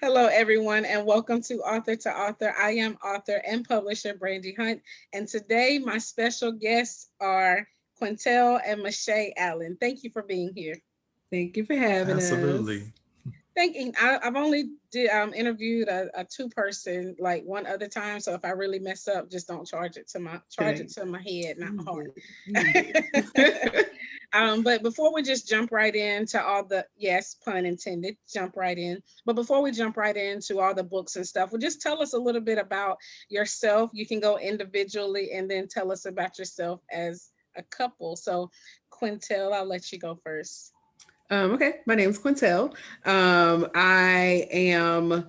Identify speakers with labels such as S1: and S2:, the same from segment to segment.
S1: Hello, everyone, and welcome to Author to Author. I am author and publisher Brandy Hunt, and today my special guests are Quintell and Michae Allen. Thank you for being here.
S2: Thank you for having us.
S3: Absolutely.
S1: I've only interviewed a two-person like one other time, so if I really mess up, just don't charge it
S2: Today.
S1: to my head, not
S2: You
S1: my heart.
S2: good. You good.
S1: But before we just jump right into all the, yes, pun intended, jump right in. But before we jump right into all the books and stuff, well, just tell us a little bit about yourself. You can go individually and then tell us about yourself as a couple. So, Quintell, I'll let you go first.
S2: Okay, my name is Quintell. I am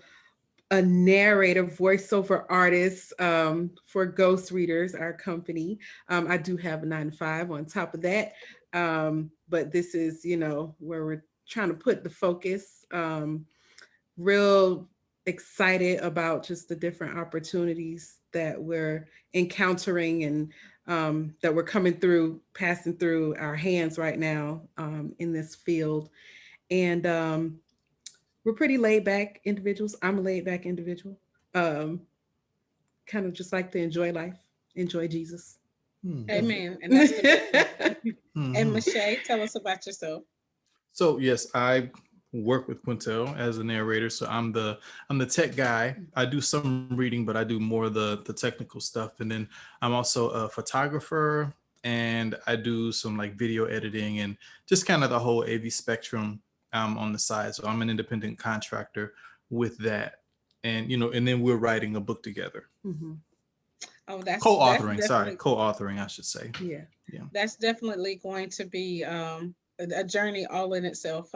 S2: a narrator, voiceover artist for Ghost Readers, our company. I do have a 9 to 5 on top of that. But this is, where we're trying to put the focus. Real excited about just the different opportunities that we're encountering and that we're passing through our hands right now in this field. And we're pretty laid back individuals. I'm a laid back individual. Um, Kind of just like to enjoy life, enjoy Jesus. That's
S1: Amen. And that's the best thing.
S2: it.
S1: And
S3: Hmm.
S1: Michelle, tell us about yourself.
S3: So yes, I work with Quintel as a narrator. So I'm the tech guy. I do some reading, but I do more of the technical stuff. And then I'm also a photographer, and I do some like video editing and just kind of the whole AV spectrum on the side. So I'm an independent contractor with that, and and then we're writing a book together.
S2: Hmm.
S1: Oh, that's
S3: Co-authoring, sorry,
S1: definitely
S3: co-authoring, I should say.
S2: Yeah.
S3: Yeah.
S1: that's definitely going to be a journey all in itself.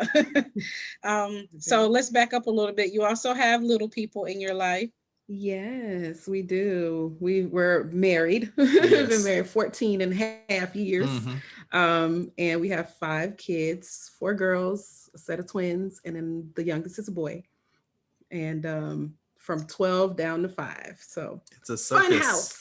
S1: So let's back up a little bit. You also have little people in your life.
S2: Yes, we do. We were married. We've been
S3: Yes.
S2: married 14 and a half years.
S3: Hmm.
S2: And we have 5 kids, 4 girls, a set of twins, and then the youngest is a boy. And from 12 down to 5. So
S3: It's a
S2: fun
S3: circus.
S2: house.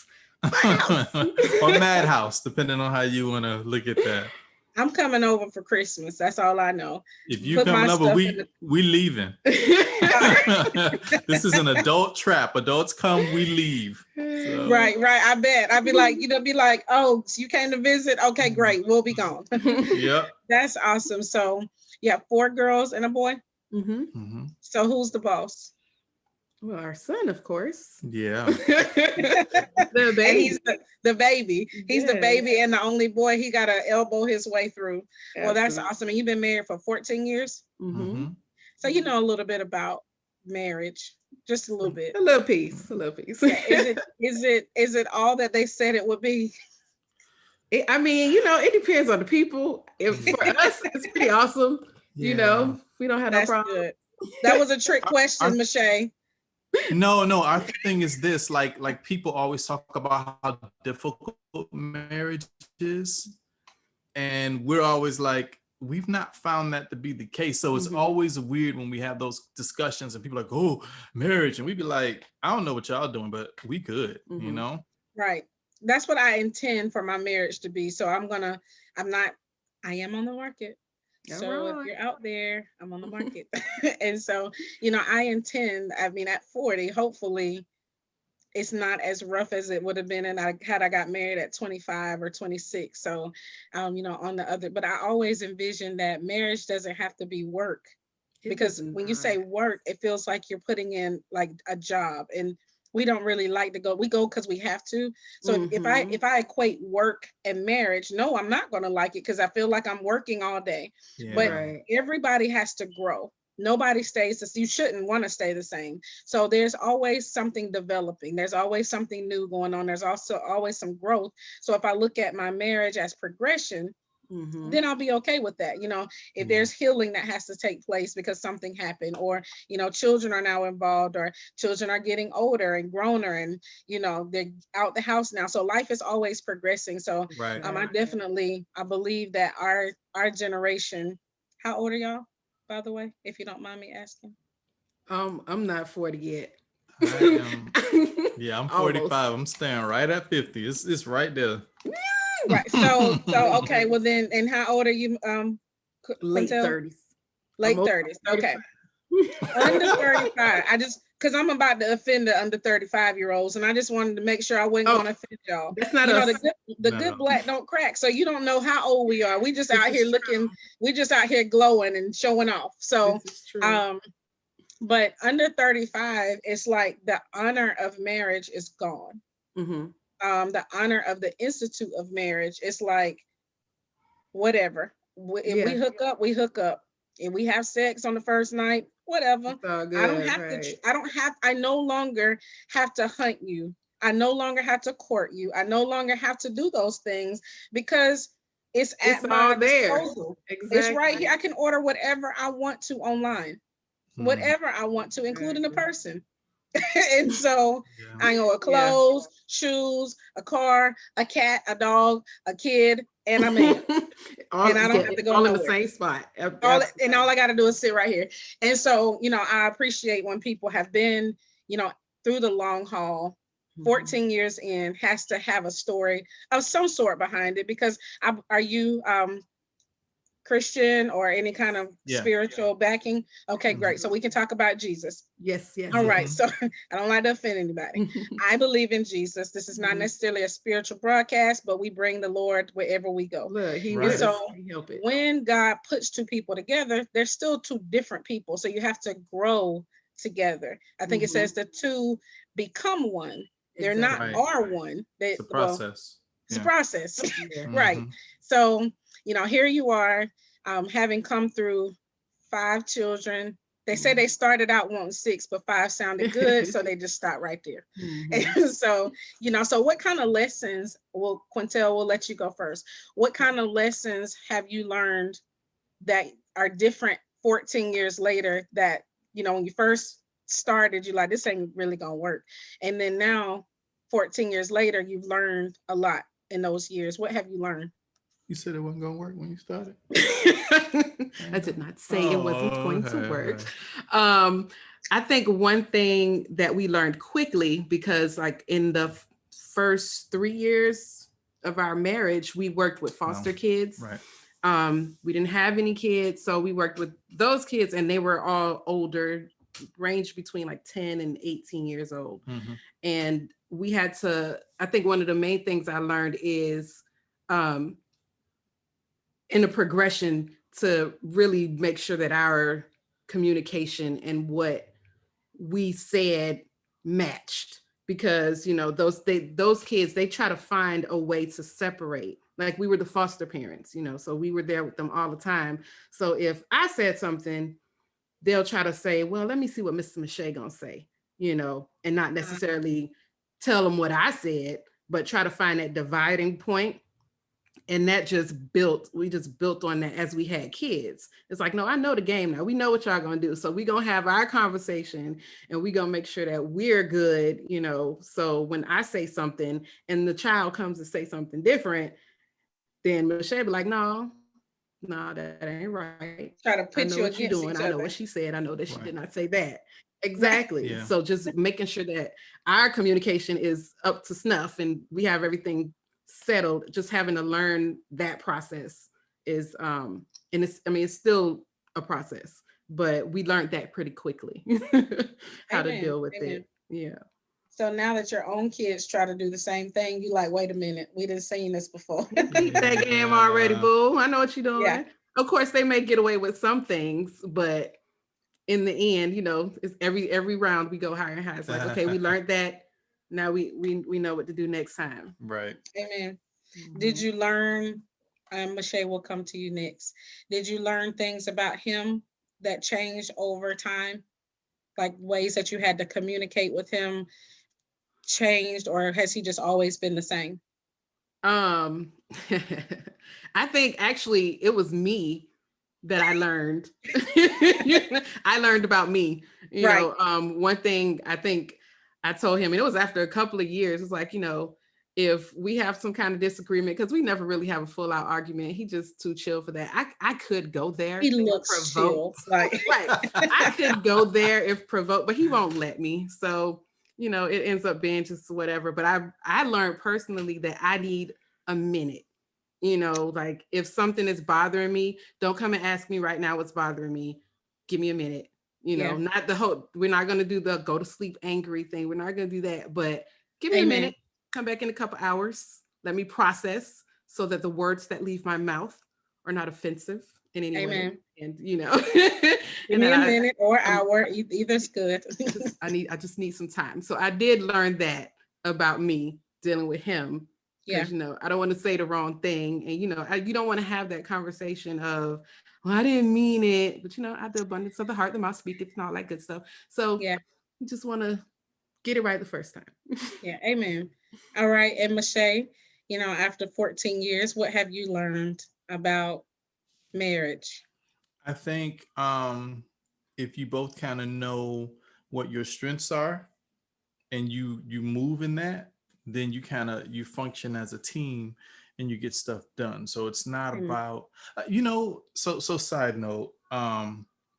S2: Fun house.
S3: Or madhouse, depending on how you want to look at that.
S1: I'm coming over for Christmas. That's all I know.
S3: If you
S1: Put my
S3: coming over,
S1: stuff in
S3: we leaving. This is an adult trap. Adults come, we leave. So
S1: right, right. I bet. I'd be like, be like, oh, so you came to visit? Okay, great. We'll be gone.
S3: yep.
S1: That's awesome. So yeah, 4 girls and a boy.
S2: Hmm.
S3: Hmm.
S1: So who's the boss?
S2: Well, our son, of course.
S3: Yeah.
S2: The
S1: And
S2: baby.
S1: he's the baby. He's the
S2: Yes,
S1: baby and the only boy. He got to elbow his way through. Well, that's
S2: absolutely.
S1: awesome. And you've been married for 14 years.
S2: Hmm.
S3: Hmm.
S1: So you know a little bit about marriage, just a little bit.
S2: A little piece, a little piece.
S1: Yeah. Is it all that they said it would be?
S2: I mean, it depends on the people. If for us, it's pretty awesome.
S3: Yeah.
S2: We don't have no
S1: That's
S2: problem.
S1: good. That was a trick
S3: Our,
S1: question, Michelle.
S3: no. Our thing is this: like people always talk about how difficult marriage is, and we're always like, we've not found that to be the case. So it's
S2: Mhm.
S3: always weird when we have those discussions and people are like, oh, marriage, and we be like, I don't know what y'all doing, but we good,
S2: Mhm.
S1: Right. That's what I intend for my marriage to be. So I'm not, I am on the market.
S2: All
S1: So if
S2: right.
S1: you're out there, I'm on the market. And so, I mean, at 40, hopefully it's not as rough as it would have been and I got married at 25 or 26. So on the other, but I always envision that marriage doesn't have to be work,
S2: It does
S1: because when you say
S2: not.
S1: work, it feels like you're putting in like a job, and we don't really like to go. We go because we have to. So
S2: Mhm.
S1: if I equate work and marriage, no, I'm not going to like it because I feel like I'm working all day. But
S3: Yeah.
S2: Right.
S1: everybody has to grow. Nobody stays the, you shouldn't want to stay the same. So there's always something developing. There's always something new going on. There's also always some growth. So if I look at my marriage as progression,
S2: Mhm.
S1: then I'll be okay with that. If
S3: Yeah.
S1: there's healing that has to take place because something happened, or, children are now involved, or children are getting older and growner, and, they're out the house now. So life is always progressing. So
S3: Right.
S1: I
S2: Right.
S1: definitely, I believe that our generation, how old are y'all, by the way, if you don't mind me asking?
S2: I'm not 40 yet.
S3: I am. Yeah, I'm
S2: Almost.
S3: 45. I'm staying right at 50. It's right there.
S1: Right. So
S2: Late
S1: okay, well
S2: 30s.
S1: then, and how old are you,
S2: Late
S1: Quintel?
S2: 30s. I'm
S1: Late
S2: over
S1: 30s. Okay.
S2: 35.
S1: Under 35. Because I'm about to offend the under 35-year-olds, and I just wanted to make sure I wasn't going to offend y'all.
S2: That's not
S1: you know,
S2: us.
S1: the good black don't crack. So you don't know how old we are. We just out here looking, we just out here glowing and showing off. So, but under 35, it's like the honor of marriage is gone. The honor of the institute of marriage, it's like, whatever. If we hook up, we hook up. If we have sex on the first night, whatever.
S2: Good,
S1: I don't have to, I no longer have to hunt you. I no longer have to court you. I no longer have to do those things because it's at my disposal. Exactly. It's right here. I can order whatever I want to online, whatever I want to, including a person. And so I know clothes, shoes, a car, a cat, a dog, a kid, and a man. And I don't have to go
S2: all in the same spot.
S1: And all I got to do is sit right here. And so, I appreciate when people have been, through the long haul. 14 years in, has to have a story of some sort behind it, because are you Christian or any kind of spiritual backing? Okay, great. So we can talk about Jesus.
S2: Yes.
S1: All right. So I don't like to offend anybody. I believe in Jesus. This is not necessarily a spiritual broadcast, but we bring the Lord wherever we go.
S2: Look,
S1: and so when God puts two people together, they're still two different people. So you have to grow together. I think it says the two become one. They're not are one. It's a process. It's a process. Right. So, here you are, having come through 5 children. They say they started out wanting 6, but 5 sounded good. So they just stopped right there. And so, so what kind of lessons, Quintell, we'll let you go first. What kind of lessons have you learned that are different 14 years later that, when you first started, you're like, this ain't really gonna work. And then now, 14 years later, you've learned a lot in those years. What have you learned?
S3: You said it wasn't gonna work when you started.
S2: I did not say it wasn't going to work. I think one thing that we learned quickly, because like in the first 3 years of our marriage, we worked with foster kids. Right. We didn't have any kids, so we worked with those kids, and they were all older, ranged between like 10 and 18 years old. And we had to, I think one of the main things I learned is in a progression to really make sure that our communication and what we said matched, because those kids, they try to find a way to separate. Like, we were the foster parents, so we were there with them all the time. So if I said something, they'll try to say, well, let me see what Mr. Michae gonna say, and not necessarily tell them what I said, but try to find that dividing point. And that we just built on that as we had kids. It's like, no, I know the game now. We know what y'all gonna do. So we gonna have our conversation, and we gonna make sure that we're good, so when I say something and the child comes to say something different, then Michae be like, no, that ain't right.
S1: Try to put you
S2: against
S1: each other.
S2: I know what she said. I know that she did not say that. Exactly. Yeah. So just making sure that our communication is up to snuff and we have everything settled. Just having to learn that process is, and it's still a process, but we learned that pretty quickly how to deal with it. Yeah.
S1: So now that your own kids try to do the same thing, you like, wait a minute, we didn't seen this before.
S2: Keep that game already, boo. I know what you're doing. Yeah. Of course, they may get away with some things, but in the end, it's every round we go higher and higher. It's like, okay, we learned that. Now we know what to do next time.
S3: Right.
S1: Amen. Did you learn? Michae, will come to you next. Did you learn things about him that changed over time, like ways that you had to communicate with him changed, or has he just always been the same?
S2: I think actually it was me that I learned. I learned about me. One thing I think I told him, and it was after a couple of years, it's like, if we have some kind of disagreement, because we never really have a full out argument, he just too chill for that. I could go there.
S1: He looks chill. Like
S2: right. I could go there if provoked, but he won't let me. So, it ends up being just whatever. But I learned personally that I need a minute. Like if something is bothering me, don't come and ask me right now what's bothering me. Give me a minute. You know,
S1: Yeah.
S2: not the whole, we're not going to do the go to sleep angry thing. We're not going to do that. But give me a
S1: Amen.
S2: minute, come back in a couple hours. Let me process so that the words that leave my mouth are not offensive in any way.
S1: Amen.
S2: And, you know,
S1: Give
S2: and
S1: me
S2: then
S1: a minute or
S2: I'm
S1: hour, either's good.
S2: I just need some time. So I did learn that about me dealing with him,
S1: Yeah.
S2: because you know I don't want to say the wrong thing, and you know you don't want to have that conversation of, well, I didn't mean it, but you know, out the abundance of the heart the mouth speaketh and all that good stuff. So
S1: Yeah.
S2: you just want to get it right the first time.
S1: Yeah. Amen. All right. And Michae, after 14 years, what have you learned about marriage?
S3: I think if you both kind of know what your strengths are and you move in that, then you function as a team and you get stuff done. So it's not
S1: Amen.
S3: about so side note,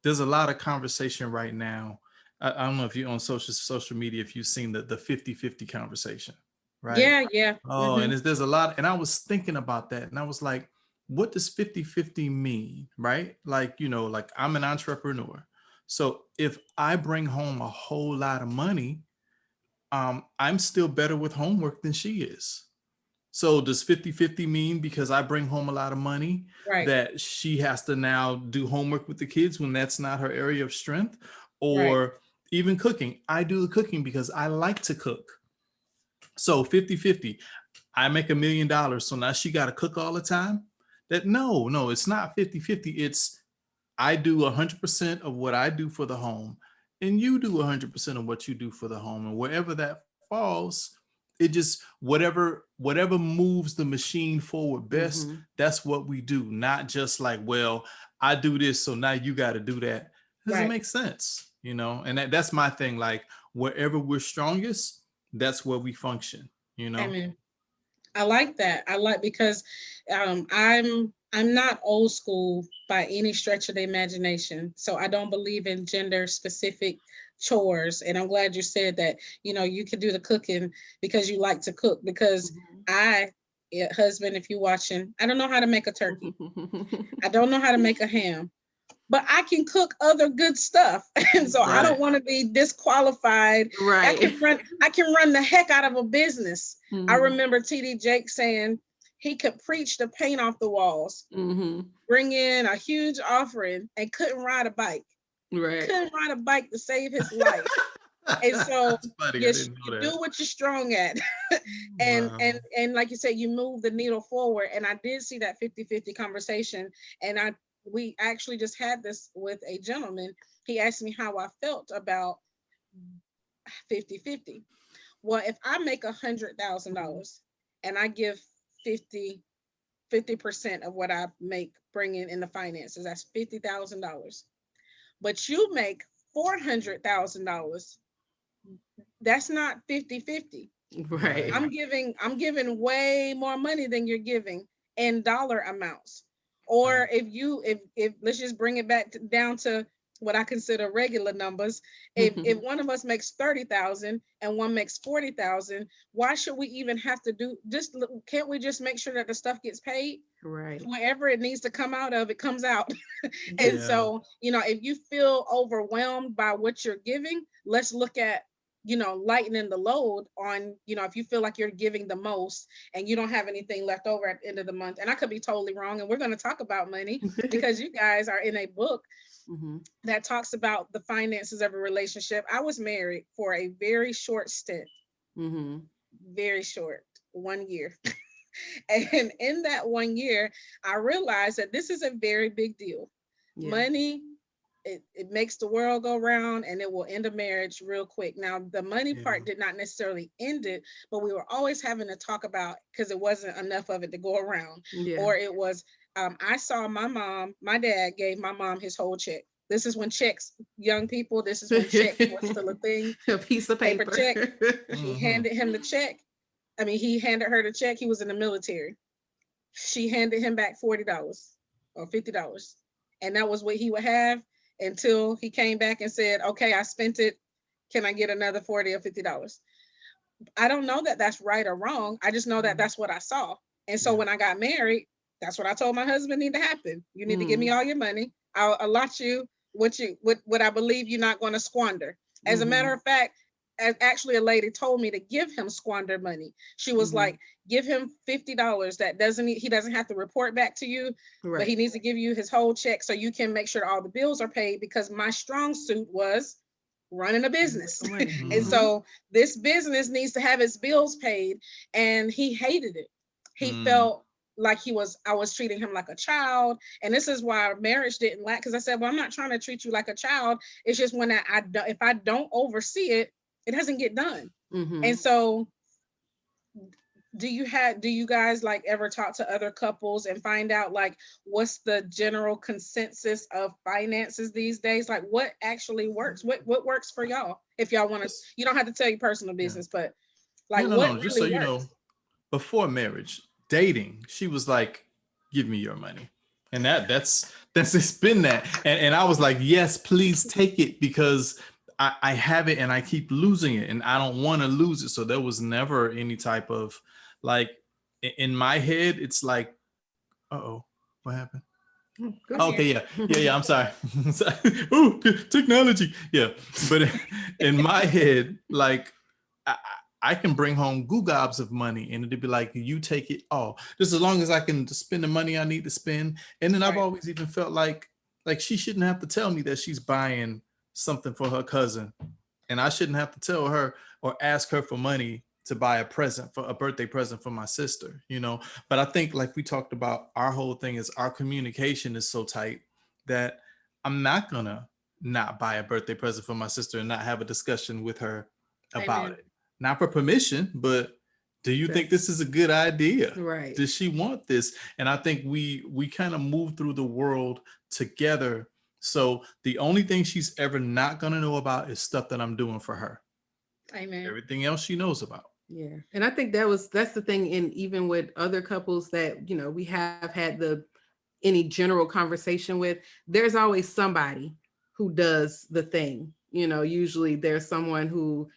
S3: there's a lot of conversation right now. I don't know if you on social media, if you've seen the 50-50 conversation, right?
S1: Yeah. Yeah.
S3: Oh, and there's a lot, and I was thinking about that, and I was like, what does 50-50 mean, right? Like, like I'm an entrepreneur. So if I bring home a whole lot of money, I'm still better with homework than she is. So does 50-50 mean because I bring home a lot of money
S1: Right.
S3: that she has to now do homework with the kids when that's not her area of strength?
S1: Right.
S3: Or even cooking. I do the cooking because I like to cook. So 50-50. I make $1 million. So now she got to cook all the time. No, it's not 50-50. It's I do 100% of what I do for the home, and you do 100% of what you do for the home. And wherever that falls, it just whatever moves the machine forward best, that's what we do. Not just like, well, I do this, so now you got to do that. Doesn't
S1: Right.
S3: make sense, And that's my thing. Like wherever we're strongest, that's where we function.
S1: Amen. I like that. I like because I'm not old school by any stretch of the imagination. So I don't believe in gender specific chores. And I'm glad you said that, you can do the cooking because you like to cook. Because husband, if you're watching, I don't know how to make a turkey. I don't know how to make a ham, but I can cook other good stuff. And so I don't want to be disqualified.
S2: Right.
S1: I can run the heck out of a business. I remember TD Jake saying he could preach the paint off the walls, bring in a huge offering, and couldn't ride a bike.
S2: Right.
S1: Couldn't ride a bike to save his life. And so you do what you're strong at. and
S3: Wow.
S1: and like you said, you move the needle forward. And I did see that 50-50 conversation. And we actually just had this with a gentleman. He asked me how I felt about 50-50. Well, if I make $100,000 and I give 50% of what I make bring in the finances, that's $50,000. But you make $400,000. That's not 50-50.
S2: Right.
S1: I'm giving way more money than you're giving in dollar amounts. Or if let's just bring it back down to what I consider regular numbers. If one of us makes 30,000 and one makes 40,000, why should we even have to can't we just make sure that the stuff gets paid?
S2: Right.
S1: Wherever it needs to come out of, it comes out. And so, if you feel overwhelmed by what you're giving, let's look at lightening the load on, if you feel like you're giving the most and you don't have anything left over at the end of the month. And I could be totally wrong. And we're going to talk about money because you guys are in a book that talks about the finances of a relationship. I was married for a very short stint, very short, 1 year. And in that 1 year, I realized that this is a very big deal. Money, it makes the world go round, and it will end a marriage real quick. Now, the money part did not necessarily end it, but we were always having to talk about, because it wasn't enough of it to go around. Or it was, I saw my dad gave my mom his whole check. This is when checks, young people, this is when checks was still a thing.
S2: A piece of paper
S1: check. She handed him the check. He handed her the check. He was in the military. She handed him back $40 or $50. And that was what he would have until he came back and said, okay, I spent it. Can I get another $40 or $50? I don't know that that's right or wrong. I just know that that's what I saw. And so when I got married, that's what I told my husband need to happen. You need to give me all your money. I'll allot you what I believe you're not going to squander. As a matter of fact, actually a lady told me to give him squander money. She was like, give him $50 that he doesn't have to report back to you, but he needs to give you his whole check so you can make sure all the bills are paid, because my strong suit was running a business. And so this business needs to have its bills paid. And he hated it. He felt like I was treating him like a child. And this is why our marriage didn't last. Because I said, well, I'm not trying to treat you like a child. It's just when if I don't oversee it, it doesn't get done. And so do you guys like ever talk to other couples and find out like what's the general consensus of finances these days? Like what actually works? What works for y'all? If y'all want to, you don't have to tell your personal business, but like what really
S3: just so you
S1: works?
S3: know, before marriage, dating, she was like, give me your money. And that's it's been that. And I was like, yes, please take it, because I have it and I keep losing it and I don't want to lose it. So there was never any type of like, in my head, it's like, uh-oh, what happened? Okay, yeah. I'm sorry. Oh, technology. Yeah. But in my head, like I can bring home goo gobs of money and it'd be like, you take it all, just as long as I can spend the money I need to spend. And then I've always even felt like she shouldn't have to tell me that she's buying something for her cousin, and I shouldn't have to tell her or ask her for money to buy a birthday present for my sister, you know. But I think, like we talked about, our whole thing is our communication is so tight that I'm not gonna not buy a birthday present for my sister and not have a discussion with her about it. Not for permission, but do you think this is a good idea?
S2: Right.
S3: Does she want this? And I think we kind of move through the world together. So the only thing she's ever not going to know about is stuff that I'm doing for her.
S1: Amen.
S3: Everything else she knows about.
S2: Yeah. And I think that's the thing. And even with other couples that, you know, we have had any general conversation with, there's always somebody who does the thing. You know, usually there's someone who,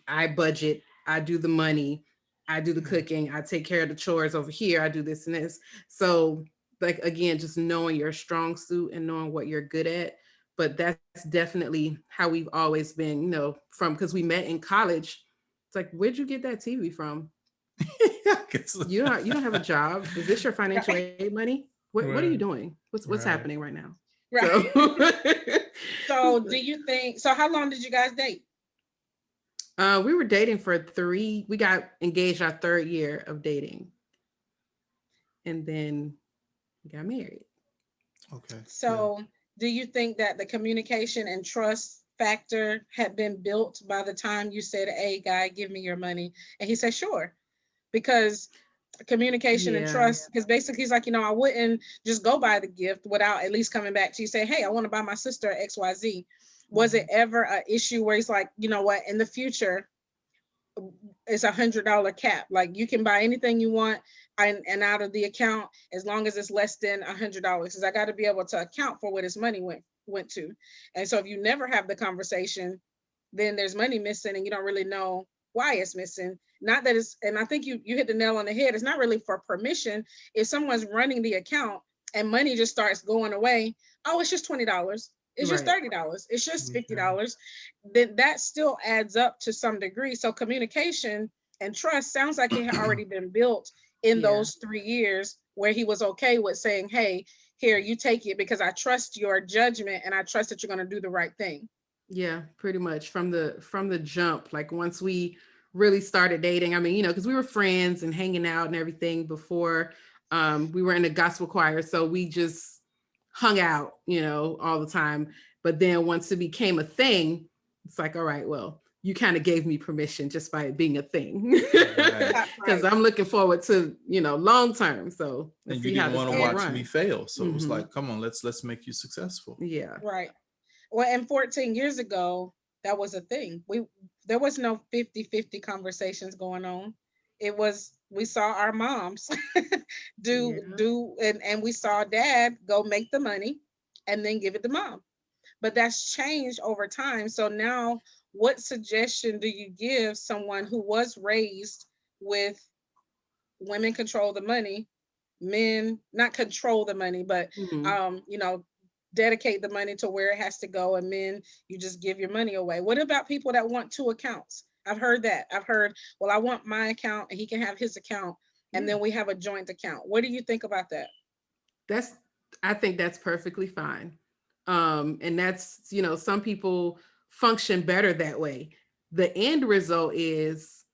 S2: I budget, I do the money, I do the cooking, I take care of the chores over here, I do this and this. So like, again, just knowing your strong suit and knowing what you're good at. But that's definitely how we've always been, you know, because we met in college. It's like, where'd you get that TV from? You don't have a job. Is this your financial aid money? What are you doing? What's happening right now?
S1: Right. So do you think, so how long did you guys date?
S2: We were dating we got engaged our 3rd year of dating. And then we got married.
S3: Okay.
S1: So do you think that the communication and trust factor had been built by the time you said, hey, guy, give me your money? And he said, sure. Because communication and trust, because basically he's like, you know, I wouldn't just go buy the gift without at least coming back to you, say, hey, I want to buy my sister XYZ. Was it ever an issue where he's like, you know what, in the future, it's $100 cap. Like you can buy anything you want and out of the account as long as it's less than $100. Because I got to be able to account for what his money went to. And so if you never have the conversation, then there's money missing and you don't really know why it's missing. Not that it's, and I think you hit the nail on the head. It's not really for permission. If someone's running the account and money just starts going away, oh, it's just $20. It's just $30. It's just $50. Then that still adds up to some degree. So communication and trust sounds like it had already been built in those 3 years where he was okay with saying, hey, here, you take it because I trust your judgment and I trust that you're going to do the right thing.
S2: Yeah, pretty much from the jump. Like once we really started dating, I mean, you know, because we were friends and hanging out and everything before. We were in a gospel choir, so we just hung out, you know, all the time. But then once it became a thing, it's like, all right, well, you kind of gave me permission just by it being a thing. Because I'm looking forward to, you know, long term. So
S3: and you didn't want to watch me fail. So it was like, come on, let's make you successful.
S2: Yeah.
S1: Right. Well, and 14 years ago, that was a thing. There was no 50-50 conversations going on. It was, we saw our moms do and we saw dad go make the money and then give it to mom. But that's changed over time. So now what suggestion do you give someone who was raised with women control the money, men not control the money, but you know, dedicate the money to where it has to go, and men, you just give your money away. What about people that want two accounts? I've heard that. I've heard, well, I want my account and he can have his account, and then we have a joint account. What do you think about that?
S2: I think that's perfectly fine. And that's, some people function better that way. The end result is,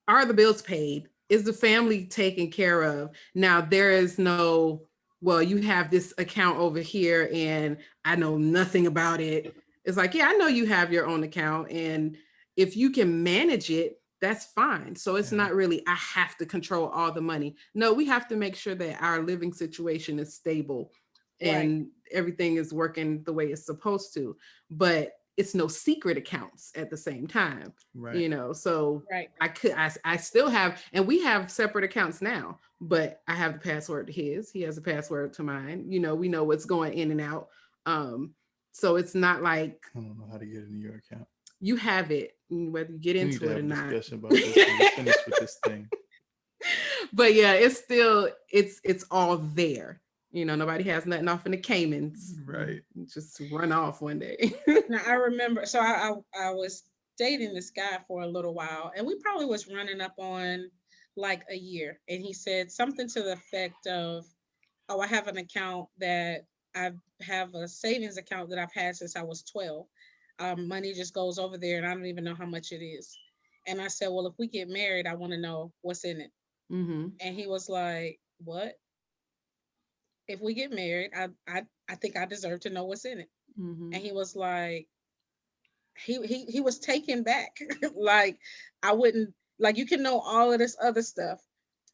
S2: are the bills paid? Is the family taken care of? Now, there is no, well, you have this account over here and I know nothing about it. It's like, yeah, I know you have your own account. And if you can manage it, that's fine. So it's not really, I have to control all the money. No, we have to make sure that our living situation is stable and everything is working the way it's supposed to. But it's no secret accounts at the same time, so I still have, and we have separate accounts now, but I have the password to his, he has a password to mine, we know what's going in and out. So it's not like,
S3: I don't know how to get into your account.
S2: You have it, whether you get into it or not.
S3: Discussion about this when we finish with this thing.
S2: But yeah, it's still, it's all there. Nobody has nothing off in the Caymans.
S3: Right.
S2: Just run off one day.
S1: Now I remember, so I was dating this guy for a little while, and we probably was running up on like a year. And he said something to the effect of, oh, I have an account that I have a savings account that I've had since I was 12. Money just goes over there and I don't even know how much it is. And I said, well, if we get married, I want to know what's in it. Mm-hmm. And he was like, what? If we get married, I think I deserve to know what's in it. Mm-hmm. And he was like, he was taken back. Like, I wouldn't, like, you can know all of this other stuff,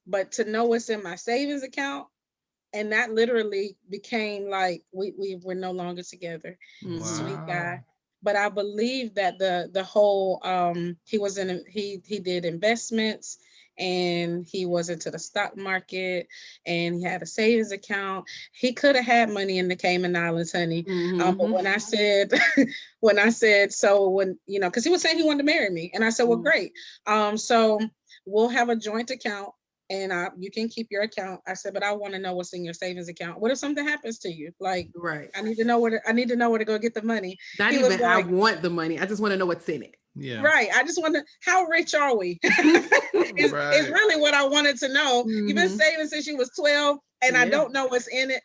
S1: but to know what's in my savings account, and that literally became like, we were no longer together. Wow. Sweet guy. But I believe that the whole, he did investments, and he was into the stock market, and he had a savings account. He could have had money in the Cayman Islands, honey. Mm-hmm. But when I said, so when, because he was saying he wanted to marry me, and I said, well, great. So we'll have a joint account, and you can keep your account. I said, but I want to know what's in your savings account. What if something happens to you? Like, right. I need to know where to go get the money. Not even like,
S2: I want the money. I just want to know what's in it.
S1: Yeah. Right. I just wonder, how rich are we? It's really what I wanted to know. Mm-hmm. You've been saving since you was 12, and I don't know what's in it.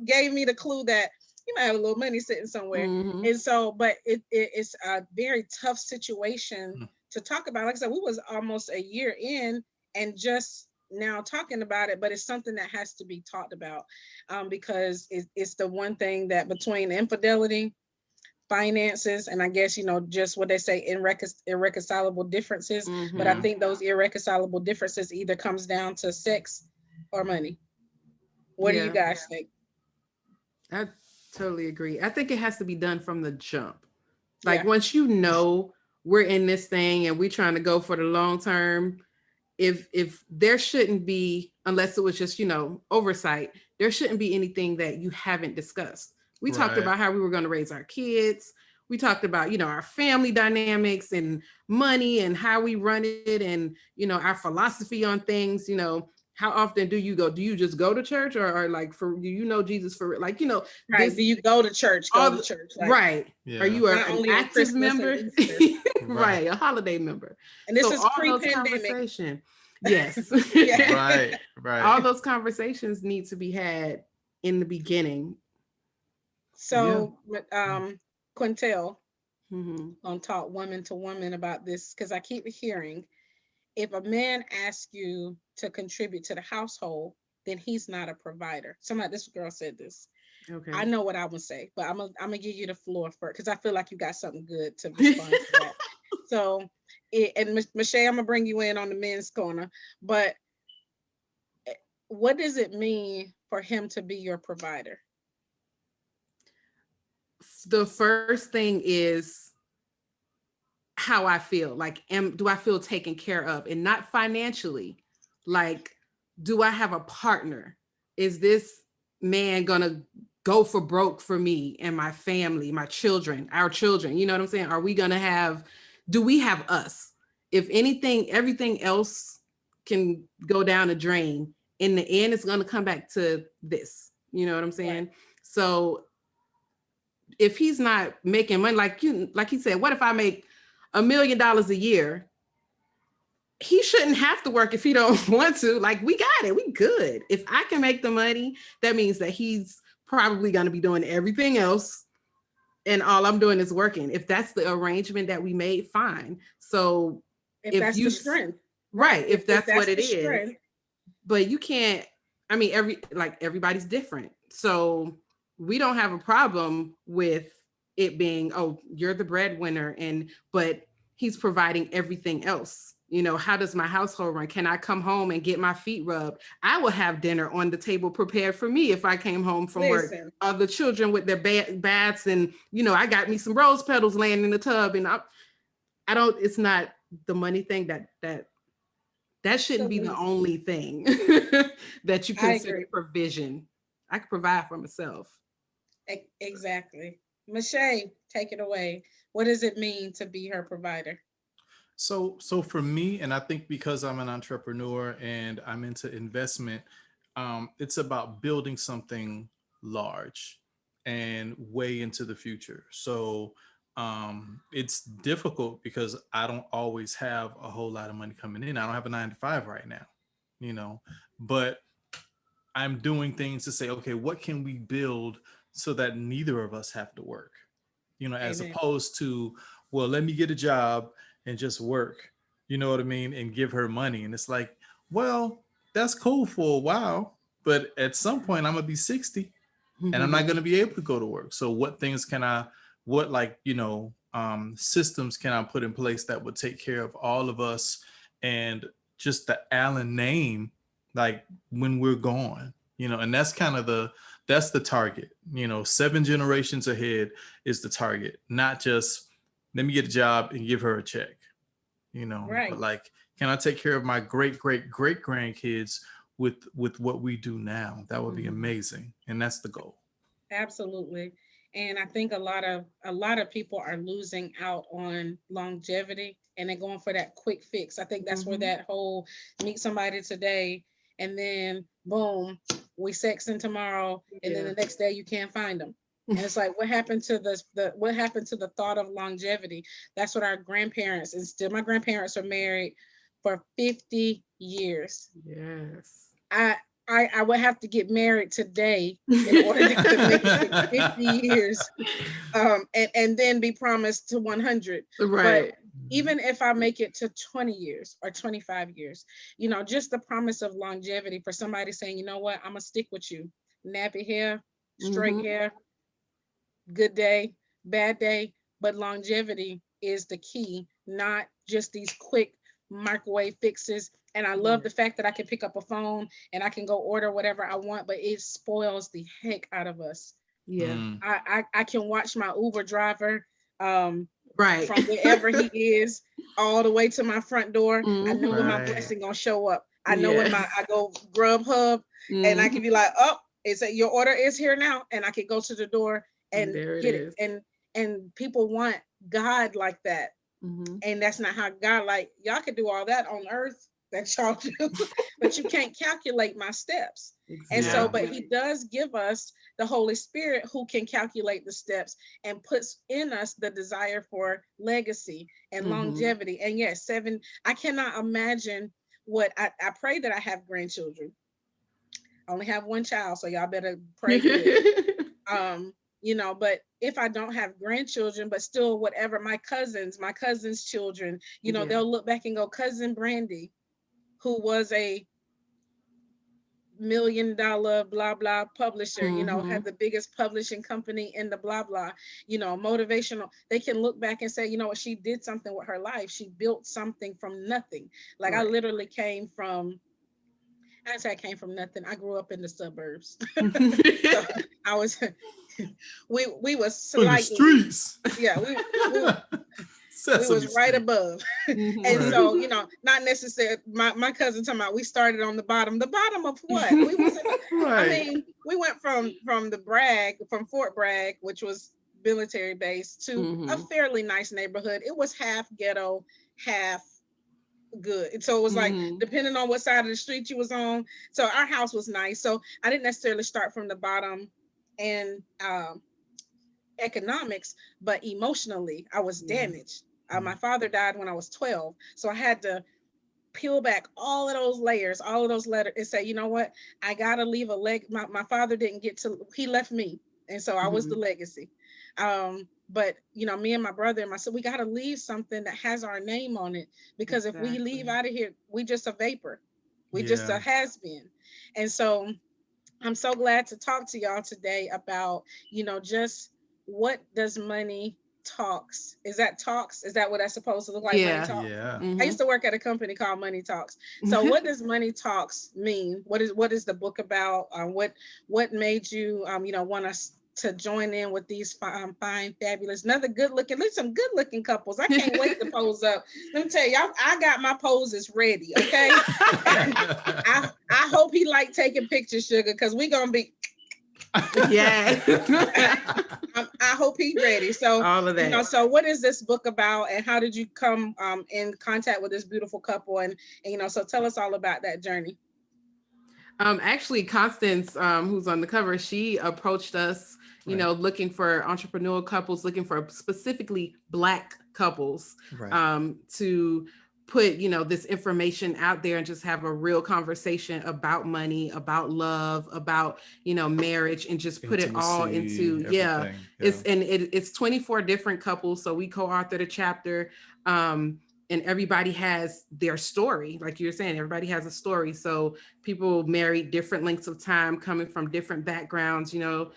S1: Gave me the clue that you might have a little money sitting somewhere. Mm-hmm. And so, but it's a very tough situation to talk about. Like I said, we was almost a year in and just now talking about it, but it's something that has to be talked about, because it's the one thing that between infidelity, finances, and I guess, just what they say, irreconcilable differences. Mm-hmm. But I think those irreconcilable differences either comes down to sex or money. What do you guys think?
S2: I totally agree. I think it has to be done from the jump. Like, once we're in this thing and we're trying to go for the long term, if there shouldn't be, unless it was just, oversight, there shouldn't be anything that you haven't discussed. We talked about how we were going to raise our kids. We talked about, our family dynamics and money and how we run it, and, our philosophy on things. How often do you go? Do you just go to church, or like, do you know Jesus for, like,
S1: right? Do you go to church? Go to church, like,
S2: right? Yeah. Are you an active member? Right, a holiday member.
S1: And this is pre-pandemic.
S2: Yes.
S3: Right.
S2: All those conversations need to be had in the beginning.
S1: So, Quintell, on Talk Woman to Woman about this, because I keep hearing, if a man asks you to contribute to the household, then he's not a provider. This girl said this. Okay. I know what I would say, but I'm gonna give you the floor first, because I feel like you got something good to respond to that. So, and Michelle, I'm gonna bring you in on the men's corner, but what does it mean for him to be your provider?
S2: The first thing is how I feel. Like, do I feel taken care of? And not financially. Like, do I have a partner? Is this man gonna go for broke for me and my family, my children, our children? You know what I'm saying? Are we gonna do we have us? If anything, everything else can go down the drain. In the end, it's gonna come back to this. You know what I'm saying? Right. So if he's not making money, like he said, what if I make $1 million a year? He shouldn't have to work if he don't want to. Like, we got it. We good. If I can make the money, that means that he's probably going to be doing everything else. And all I'm doing is working. If that's the arrangement that we made, fine. So
S1: if that's the strength.
S2: Right. If that's what it is.
S1: Strength.
S2: But you can't, I mean, everybody's different. So we don't have a problem with it being, oh, you're the breadwinner, but he's providing everything else. You know, how does my household run? Can I come home and get my feet rubbed? I will have dinner on the table prepared for me if I came home from work. The children with their baths, and, you know, I got me some rose petals laying in the tub, and I don't, it's not the money thing that shouldn't be the only thing that you consider provision. I can provide for myself.
S1: Exactly. Michae, take it away. What does it mean to be her provider?
S3: So for me, and I think because I'm an entrepreneur and I'm into investment, it's about building something large and way into the future. So it's difficult because I don't always have a whole lot of money coming in. I don't have a 9-to-5 right now, you know, but I'm doing things to say, okay, what can we build so that neither of us have to work, you know, as opposed to, well, let me get a job and just work, you know what I mean, and give her money. And it's like, well, that's cool for a while, but at some point I'm gonna be 60 and I'm not gonna be able to go to work. So what things can I, systems can I put in place that would take care of all of us and just the Allen name, like when we're gone, you know, and that's kind of that's the target, you know, 7 generations ahead is the target, not just let me get a job and give her a check, you know, but like, can I take care of my great grandkids with what we do now? That would be amazing. And that's the goal.
S1: Absolutely. And I think a lot of people are losing out on longevity and they're going for that quick fix. I think that's where that whole meet somebody today and then boom, we sexing tomorrow, and then the next day you can't find them. And it's like, what happened to what happened to the thought of longevity? That's what our grandparents, and still my grandparents are married for 50 years.
S2: Yes.
S1: I would have to get married today in order to make it 50 years, and then be promised to 100.
S2: Right.
S1: But even if I make it to 20 years or 25 years, you know, just the promise of longevity for somebody saying, you know what, I'm gonna stick with you. Nappy hair, straight hair, good day, bad day, but longevity is the key, not just these quick microwave fixes. And I love the fact that I can pick up a phone and I can go order whatever I want, but it spoils the heck out of us.
S2: Yeah.
S1: I can watch my Uber driver from
S2: right
S1: wherever he is all the way to my front door. I know when my blessing gonna show up. I know when I go Grubhub and I can be like, oh, it's your order is here now, and I can go to the door and get it. And people want God like that. And that's not how God, like, y'all can do all that on earth that y'all do, but you can't calculate my steps. And so, but he does give us the Holy Spirit who can calculate the steps and puts in us the desire for legacy and longevity. And yes, 7, I cannot imagine what I pray that I have grandchildren. I only have 1 child, so y'all better pray good. You know, but if I don't have grandchildren, but still whatever, my cousins' children, you know, they'll look back and go, Cousin Brandy, who was a $1 million blah blah publisher, you know, had the biggest publishing company in the blah blah, you know, motivational. They can look back and say, you know what, she did something with her life. She built something from nothing. Like I literally came from, I say I came from nothing. I grew up in the suburbs. So I was, we was slightly,
S3: streets.
S1: Yeah, we was right above. And so, you know, not necessarily, my cousin talking about we started on the bottom. The bottom of what? We wasn't, I mean, we went from Fort Bragg, which was military base, to a fairly nice neighborhood. It was half ghetto, half good. And so it was like, depending on what side of the street you was on. So our house was nice. So I didn't necessarily start from the bottom. And economics, but emotionally, I was damaged. My father died when I was 12. So I had to peel back all of those layers, all of those letters, and say, you know what? I got to leave a leg. My father didn't get to, he left me. And so I was the legacy. But, you know, me and my brother and my son, we got to leave something that has our name on it. Because if we leave out of here, we just a vapor. We just a has been. And so I'm so glad to talk to y'all today about, you know, just what does money talks? Is that talks? Is that what that's supposed to look like? Money
S2: Yeah.
S1: talks.
S3: Yeah.
S1: I used to work at a company called Money Talks. So what does Money Talks mean? What is the book about? What made you you know, want us to join in with these fine, fabulous, another good looking, look, some good looking couples. I can't wait to pose up. Let me tell you, I got my poses ready. Okay. I hope he like taking pictures, sugar, because we gonna be.
S2: Yeah.
S1: I hope he's ready. So
S2: all of that.
S1: You know, so what is this book about, and how did you come in contact with this beautiful couple? And you know, so tell us all about that journey.
S2: Actually, Constance, who's on the cover, she approached us, you know, looking for entrepreneurial couples, looking for specifically Black couples, to put, you know, this information out there and just have a real conversation about money, about love, about, you know, marriage, and just put it all into, it's 24 different couples. So we co-authored a chapter, and everybody has their story. Like you're saying, everybody has a story. So people married different lengths of time, coming from different backgrounds, you know,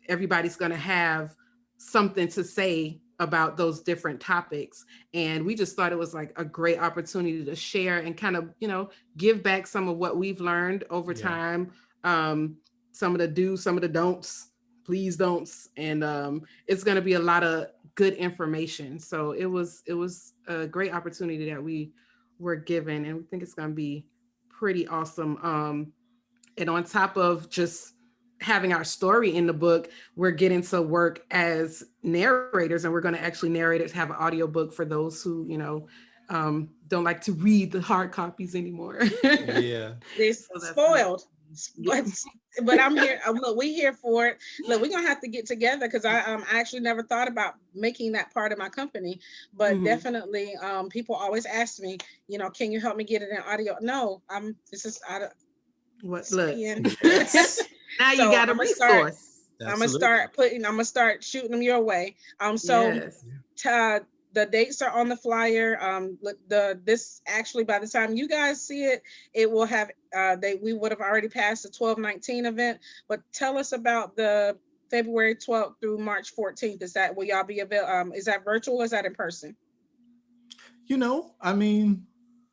S2: everybody's going to have something to say about those different topics. And we just thought it was like a great opportunity to share and kind of, you know, give back some of what we've learned over time. Some of the do's, some of the don'ts, please don'ts. And it's going to be a lot of good information. So it was a great opportunity that we were given, and we think it's going to be pretty awesome. And on top of just having our story in the book, we're getting to work as narrators, and we're going to actually narrate it, have an audiobook for those who, you know, don't like to read the hard copies anymore.
S3: Yeah.
S1: They're spoiled. But I'm here. Look, we here for it. Look, we're gonna have to get together, because I actually never thought about making that part of my company. But definitely, people always ask me, you know, can you help me get it in audio? No, this is out of
S2: what look. Now you
S1: so
S2: got a resource.
S1: I'm gonna start shooting them your way. The dates are on the flyer. This actually, by the time you guys see it, it will have we would have already passed the 12/19 event. But tell us about the February 12th through March 14th. Will y'all be available? Is that virtual or is that in person?
S3: You know, I mean,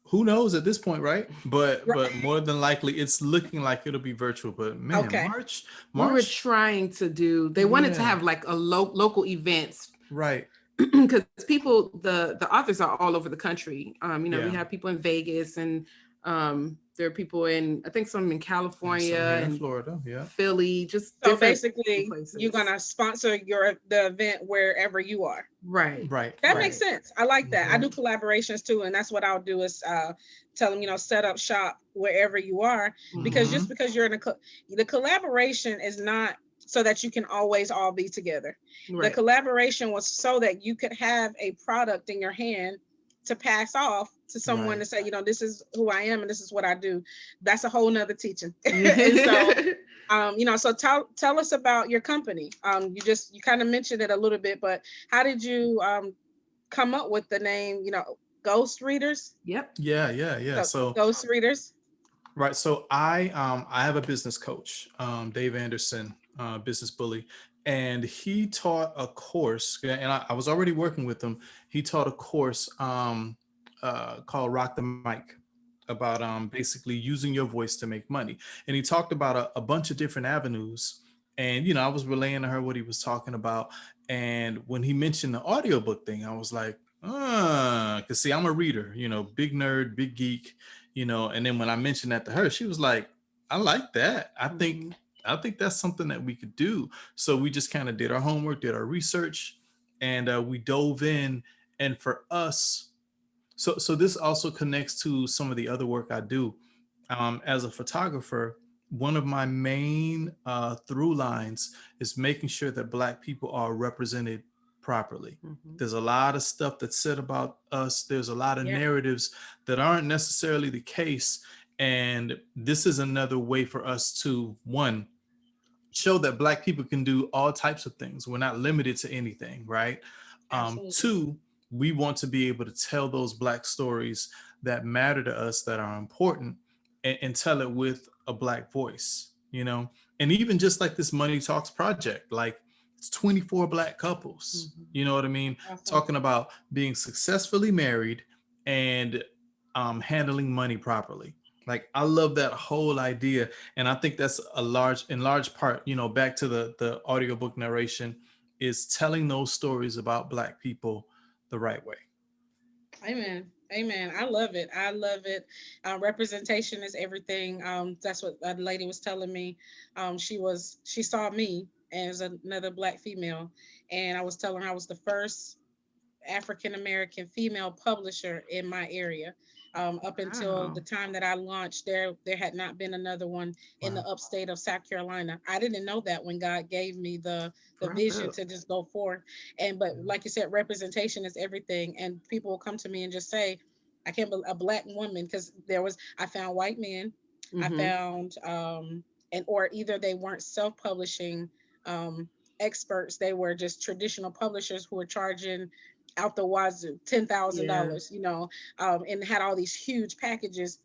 S3: who knows at this point, right? But more than likely, it's looking like it'll be virtual. But man, March.
S2: We were trying to do. They wanted to have like a local events,
S3: right?
S2: Because people, the authors are all over the country. You know, we have people in Vegas, and there are people in, I think, some in California and
S3: Florida,
S2: Philly. Just
S1: so basically, places. You're gonna sponsor the event wherever you are.
S2: Right.
S1: That makes sense. I like that. I do collaborations too, and that's what I'll do is tell them, you know, set up shop wherever you are, because just because you're in the collaboration is not so that you can always all be together. The collaboration was so that you could have a product in your hand to pass off to someone to say, you know, this is who I am and this is what I do. That's a whole nother teaching. And so, you know, so tell us about your company. You kind of mentioned it a little bit, but how did you come up with the name, you know, Ghost Readers?
S2: Yep.
S3: Yeah. So
S1: Ghost Readers.
S3: Right. So I have a business coach, Dave Anderson, business bully, and he taught a course, and I was already working with him. He taught a course called Rock the Mic, about basically using your voice to make money. And he talked about a bunch of different avenues. And, you know, I was relaying to her what he was talking about. And when he mentioned the audiobook thing, I was like, because see, I'm a reader, you know, big nerd, big geek, you know. And then when I mentioned that to her, she was like, I like that. I think that's something that we could do. So we just kind of did our homework, did our research, and we dove in. And for us, so this also connects to some of the other work I do as a photographer. one of my main through lines is making sure that Black people are represented properly. There's a lot of stuff that's said about us. There's a lot of
S1: Yeah,
S3: narratives that aren't necessarily the case. And this is another way for us to, one, show that Black people can do all types of things. We're not limited to anything, right?
S1: absolutely.
S3: Two, we want to be able to tell those Black stories that matter to us, that are important, and tell it with a Black voice, you know? And even just like this Money Talks project, like it's 24 Black couples, you know what I mean?
S1: Awesome.
S3: Talking about being successfully married and handling money properly. Like I love that whole idea, and I think that's in large part, you know, back to the audiobook narration, is telling those stories about Black people the right way.
S1: Amen. Amen. I love it. I love it. Representation is everything. That's what a lady was telling me. She saw me as another Black female, and I was telling her I was the first African American female publisher in my area. Up until the
S2: Wow.
S1: time that I launched, there had not been another one in the
S3: Wow.
S1: upstate of South Carolina. I didn't know that when God gave me the vision
S2: Bravo.
S1: to just go forth. And but like you said, representation is everything. And people will come to me and just say, I can't believe a Black woman, because I found white men, I
S2: Mm-hmm.
S1: found and or either they weren't self-publishing experts, they were just traditional publishers who were charging out the wazoo
S2: Yeah.
S1: $10,000, and had all these huge packages.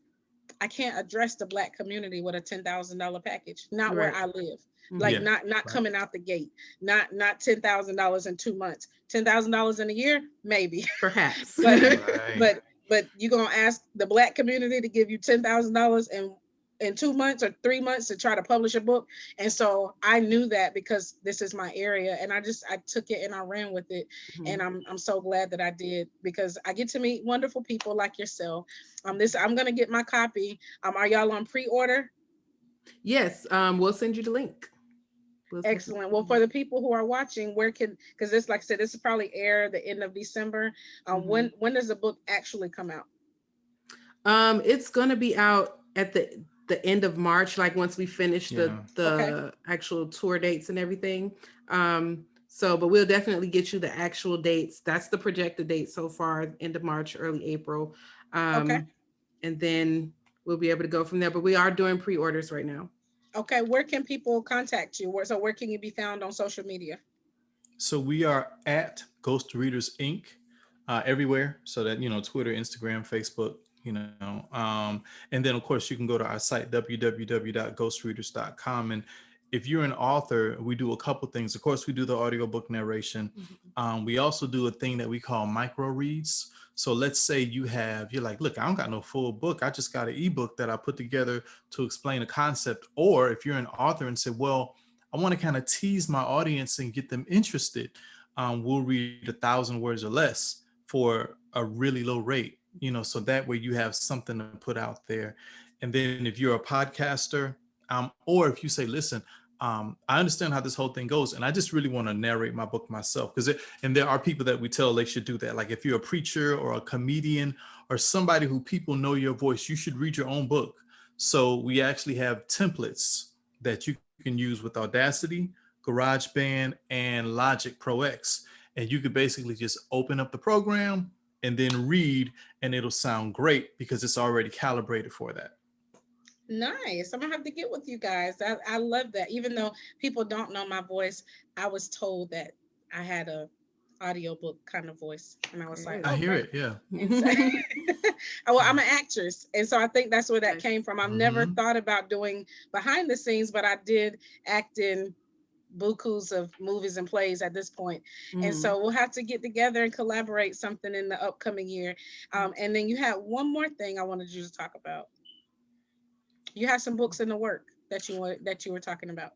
S1: I can't address the Black community with a $10,000 package, not where
S2: Right.
S1: I live. Like
S2: Mm-hmm.
S3: Yeah.
S1: not
S3: Right.
S1: coming out the gate, not $10,000 in 2 months, $10,000 in a year, maybe.
S2: Perhaps.
S1: but
S3: Right.
S1: but you gonna ask the Black community to give you $10,000 in 2 months or 3 months to try to publish a book. And so I knew that because this is my area, and I took it and I ran with it. And
S2: Mhm.
S1: I'm so glad that I did, because I get to meet wonderful people like yourself. This I'm gonna get my copy. Are y'all on pre-order?
S2: Yes. We'll send you the link. We'll send you
S1: Excellent.
S2: the
S1: Well, for
S2: link.
S1: the people who are watching, where can, because this, like I said, this will probably air the end of December.
S2: Mhm.
S1: When does the book actually come out?
S2: It's gonna be out at the end of March, like once we finish the
S3: Yeah.
S1: Okay.
S2: the actual tour dates and everything. So, but we'll definitely get you the actual dates. That's the projected date so far, end of March, early April.
S1: Okay.
S2: And then we'll be able to go from there. But we are doing pre-orders right now.
S1: Okay. Where can people contact you? Where can you be found on social media?
S3: So we are at Ghost Readers Inc. Everywhere. So that, you know, Twitter, Instagram, Facebook, you know. And then, of course, you can go to our site, www.ghostreaders.com. And if you're an author, we do a couple things. Of course, we do the audiobook narration.
S2: Mhm.
S3: We also do a thing that we call micro reads. So let's say you're like, look, I don't got no full book. I just got an ebook that I put together to explain a concept. Or if you're an author and say, well, I want to kind of tease my audience and get them interested, we'll read 1,000 words or less for a really low rate, you know, so that way you have something to put out there. And then if you're a podcaster, or if you say, listen, I understand how this whole thing goes, and I just really want to narrate my book myself, and there are people that we tell they should do that. Like if you're a preacher or a comedian or somebody who people know your voice, you should read your own book. So we actually have templates that you can use with Audacity, GarageBand, and Logic Pro X. And you could basically just open up the program and then read, and it'll sound great because it's already calibrated for that.
S1: Nice. I'm gonna have to get with you guys. I love that. Even though people don't know my voice, I was told that I had a audiobook kind of voice. And I was like,
S2: Good.
S3: I hear
S1: okay.
S3: it. Yeah.
S1: And so, well, I'm an actress. And so I think that's where that
S2: Nice.
S1: came from. I've never
S3: Mm-hmm.
S1: thought about doing behind the scenes, but I did act in bukus of movies and plays at this point. And
S2: Mhm.
S1: so we'll have to get together and collaborate something in the upcoming year. And then you had one more thing I wanted you to talk about. You have some books in the work that you were talking about.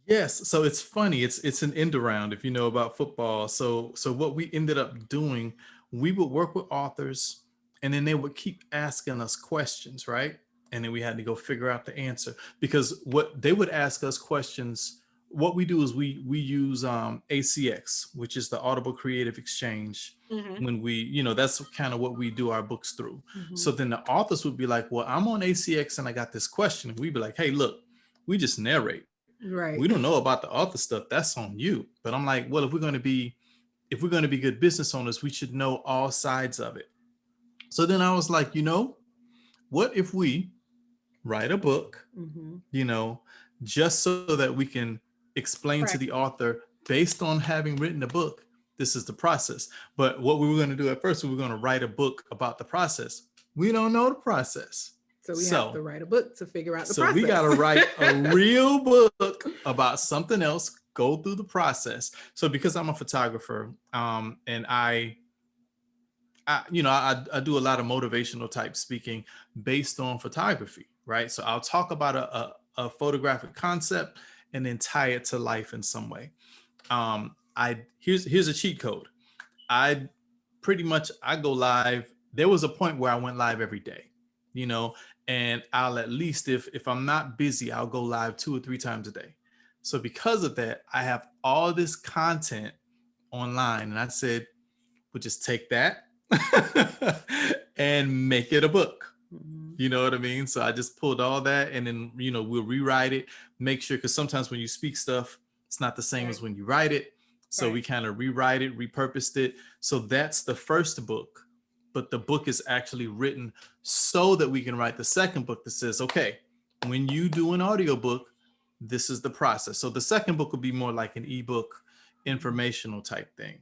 S3: Yes, so it's funny. It's an end around if you know about football. So what we ended up doing, we would work with authors, and then they would keep asking us questions, right? And then we had to go figure out the answer, because what they would ask us questions. What we do is we use ACX, which is the Audible Creative Exchange.
S1: Hmm.
S3: When we, you know, that's kind of what we do our books through. So
S2: Mhm.
S3: then the authors would be like, well, I'm on ACX and I got this question. And we'd be like, hey, look. We just narrate.
S2: Right.
S3: We don't know about the author stuff. That's on you. But I'm like, well, if we're going to be good business owners, we should know all sides of it. So then I was like, what if we write a book, just so that we can explain to the author, based on having written a book, this is the process. But what we were going to do at first, we were going to write a book about the process. We don't know the process.
S2: So we have to write a book to figure out the
S3: so
S2: process.
S3: We got to write a real book about something else, go through the process. So because I'm a photographer, and I do a lot of motivational type speaking based on photography, right? So I'll talk about a photographic concept and then tie it to life in some way. Here's a cheat code. I go live. There was a point where I went live every day, and I'll at least, if I'm not busy, I'll go live 2 or 3 times a day. So because of that, I have all this content online, and I said, we'll just take that and make it a book. You know what I mean? So I just pulled all that, and then, we'll rewrite it, make sure, because sometimes when you speak stuff, it's not the same as when you write it. So we kind of rewrite it, repurposed it. So that's the first book. But the book is actually written so that we can write the second book that says, okay, when you do an audiobook, this is the process. So the second book will be more like an ebook, informational type thing,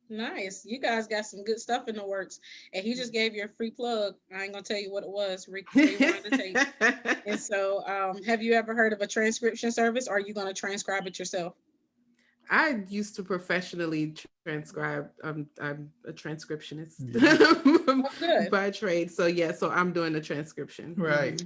S1: Nice. You guys got some good stuff in the works. And he just gave you a free plug. I ain't gonna tell you what it was. Rewind the tape. And so have you ever heard of a transcription service, or are you gonna transcribe it yourself?
S2: I used to professionally transcribe. I'm a transcriptionist by trade. So so I'm doing the transcription.
S3: Right.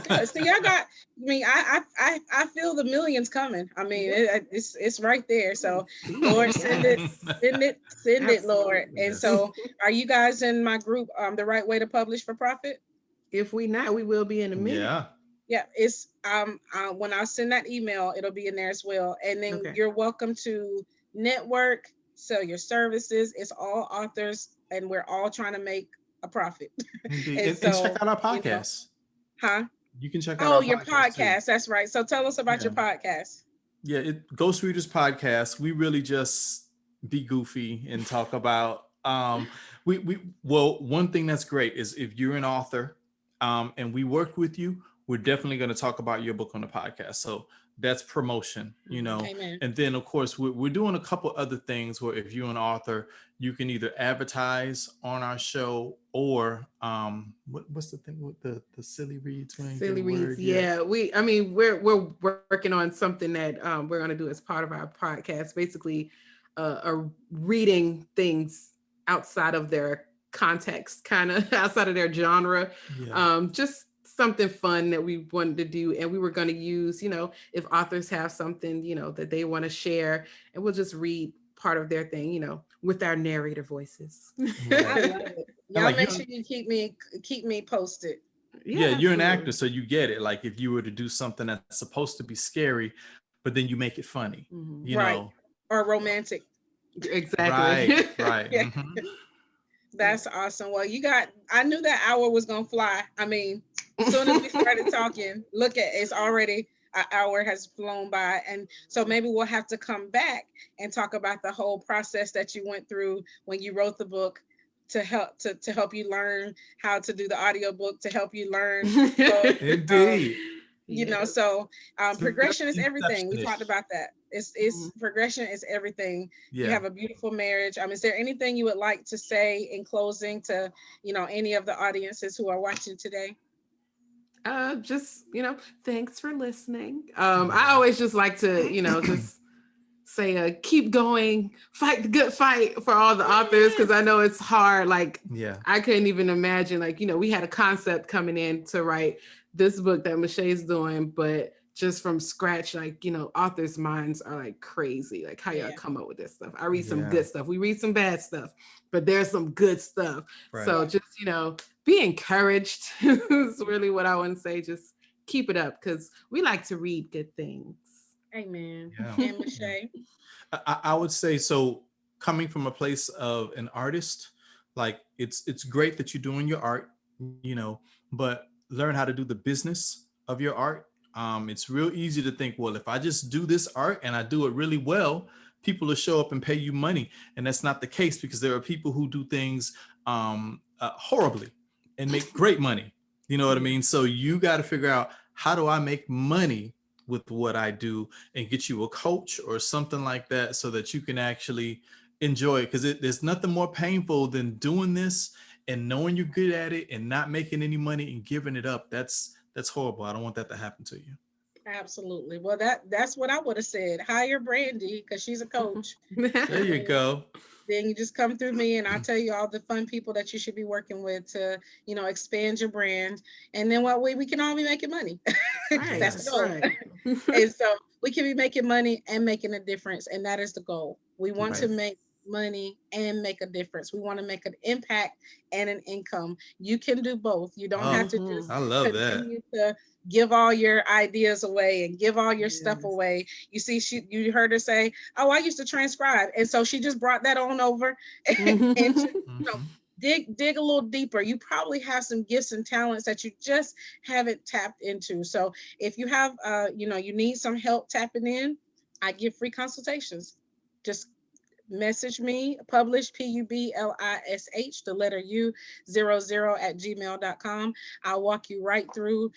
S1: Good. So y'all got. I feel the millions coming. I mean, it's right there. So Lord, send it, Lord. And so, are you guys in my group? The right way to publish for profit?
S2: If we not, we will be in a minute.
S1: Yeah, it's when I send that email, it'll be in there as well. And then you're welcome to network, sell your services. It's all authors, and we're all trying to make a profit.
S3: and check out our podcast. You can check out our
S1: your podcast. That's right. So tell us about your podcast.
S3: Yeah, Ghost Readers Podcast. We really just be goofy and talk about one thing that's great is if you're an author and we work with you, we're definitely going to talk about your book on the podcast. So that's promotion,
S1: Amen.
S3: And then of course we're doing a couple other things where if you're an author, you can either advertise on our show or what's the thing with the silly reads?
S2: Silly reads. Yeah. We're working on something that we're going to do as part of our podcast, basically reading things outside of their context, kind of outside of their genre. Just something fun that we wanted to do, and we were going to use, if authors have something, that they want to share, and we'll just read part of their thing, with our narrator voices.
S1: Right. I love it. Y'all make sure you keep me posted.
S3: Yeah, you're an actor, so you get it. Like if you were to do something that's supposed to be scary, but then you make it funny, you know,
S1: or romantic.
S2: Exactly.
S3: Right.
S1: Yeah. That's awesome. Well, I knew that hour was gonna fly. I mean, as soon as we started talking, look at it's already an hour has flown by. And so maybe we'll have to come back and talk about the whole process that you went through when you wrote the book to help you learn how to do the audiobook, to help you learn.
S3: Indeed.
S1: So progression is everything. We talked about that. It's progression is everything.
S3: Yeah.
S1: You have a beautiful marriage. Is there anything you would like to say in closing to, any of the audiences who are watching today?
S2: Just, thanks for listening. I always just like to, just say, keep going, fight the good fight for all the authors, because I know it's hard. Like, I couldn't even imagine, we had a concept coming in to write this book that Michae's doing, but just from scratch, authors' minds are like crazy. Like how y'all come up with this stuff. I read some good stuff. We read some bad stuff, but there's some good stuff. Right. So just, be encouraged is really what I want to say. Just keep it up, because we like to read good things.
S1: Amen.
S3: Yeah.
S1: And Michae?
S3: I would say, so coming from a place of an artist, like it's great that you're doing your art, but learn how to do the business of your art It's real easy to think, well, if I just do this art and I do it really well, people will show up and pay you money. And that's not the case, because there are people who do things horribly and make great money. You know what I mean? So you got to figure out, how do I make money with what I do, and get you a coach or something like that, so that you can actually enjoy it. Because there's nothing more painful than doing this and knowing you're good at it and not making any money and giving it up. That's horrible. I don't want that to happen to you.
S1: Absolutely. Well, that's what I would have said. Hire Brandy, because she's a coach.
S3: There you go.
S1: Then you just come through me, and I'll tell you all the fun people that you should be working with to, expand your brand. And then we can all be making money.
S2: Right,
S1: That's the goal.
S2: right.
S1: And so we can be making money and making a difference. And that is the goal. We want to
S3: Right.
S1: make money and make a difference. We want to make an impact and an income. You can do both. You don't have to just
S3: I love that.
S1: continue to give all your ideas away and give all your stuff
S2: Yes.
S1: away. You see, you heard her say, "Oh, I used to transcribe," and so she just brought that on over and just,
S3: Mhm.
S1: dig a little deeper. You probably have some gifts and talents that you just haven't tapped into. So if you have, you need some help tapping in, I give free consultations. Just message me, publish PUBLISH, the letter U 00 @gmail.com. I'll walk you right through,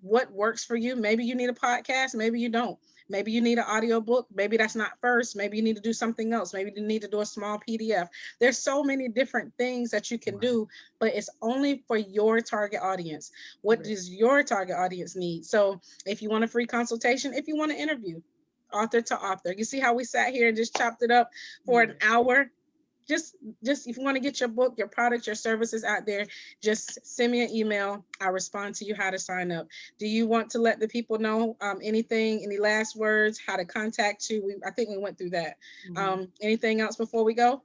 S1: what works for you. Maybe you need a podcast, maybe you don't. Maybe you need an audiobook. Maybe that's not first. Maybe you need to do something else. Maybe you need to do a small PDF. There's so many different things that you can do, but it's only for your target audience. What does your target audience need? So if you want a free consultation, if you want to interview, author to author. You see how we sat here and just chopped it up for an hour? Just if you want to get your book, your product, your services out there, just send me an email. I'll respond to you how to sign up. Do you want to let the people know anything, any last words, how to contact you? I think we went through that. Anything else before we go?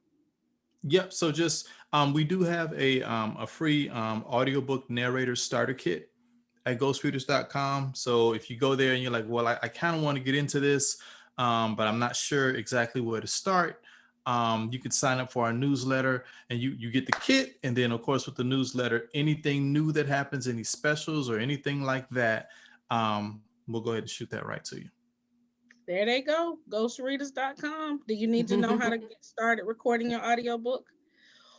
S3: Yep. So just we do have a free audiobook narrator starter kit at ghostreaders.com. So if you go there and you're like, well, I kind of want to get into this, but I'm not sure exactly where to start, you can sign up for our newsletter, and you get the kit. And then, of course, with the newsletter, anything new that happens, any specials or anything like that, we'll go ahead and shoot that right to you.
S1: There they go, ghostreaders.com. Do you need to know how to get started recording your audiobook?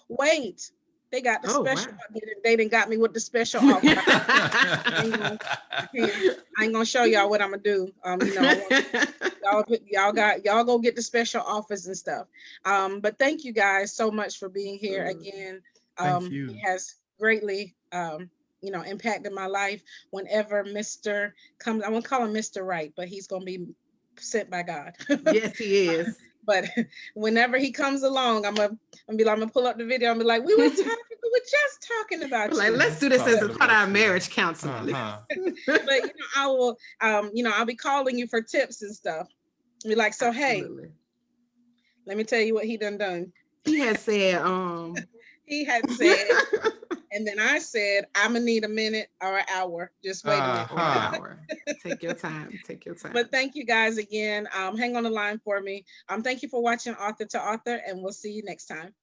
S1: Wait, they got the special. Wow. They done got me with the special offer. I ain't gonna show y'all what I'm gonna do. Y'all go get the special offers and stuff. But thank you guys so much for being here again.
S3: Thank you.
S1: It has greatly impacted my life. Whenever Mr. comes, I won't call him Mr. Right, but he's gonna be sent by God.
S2: Yes, he is.
S1: But whenever he comes along, I'm gonna pull up the video and be like, we were just talking about you.
S2: Like, let's do this as a part of our marriage counseling.
S1: But I will, I'll be calling you for tips and stuff. Be like, so
S2: Absolutely.
S1: Hey, let me tell you what he done.
S2: He had said,
S1: and then I said, I'm gonna need a minute or an hour. Just wait a minute.
S2: Or an hour. Take your time.
S1: But thank you guys again. Hang on the line for me. Thank you for watching Author to Author, and we'll see you next time.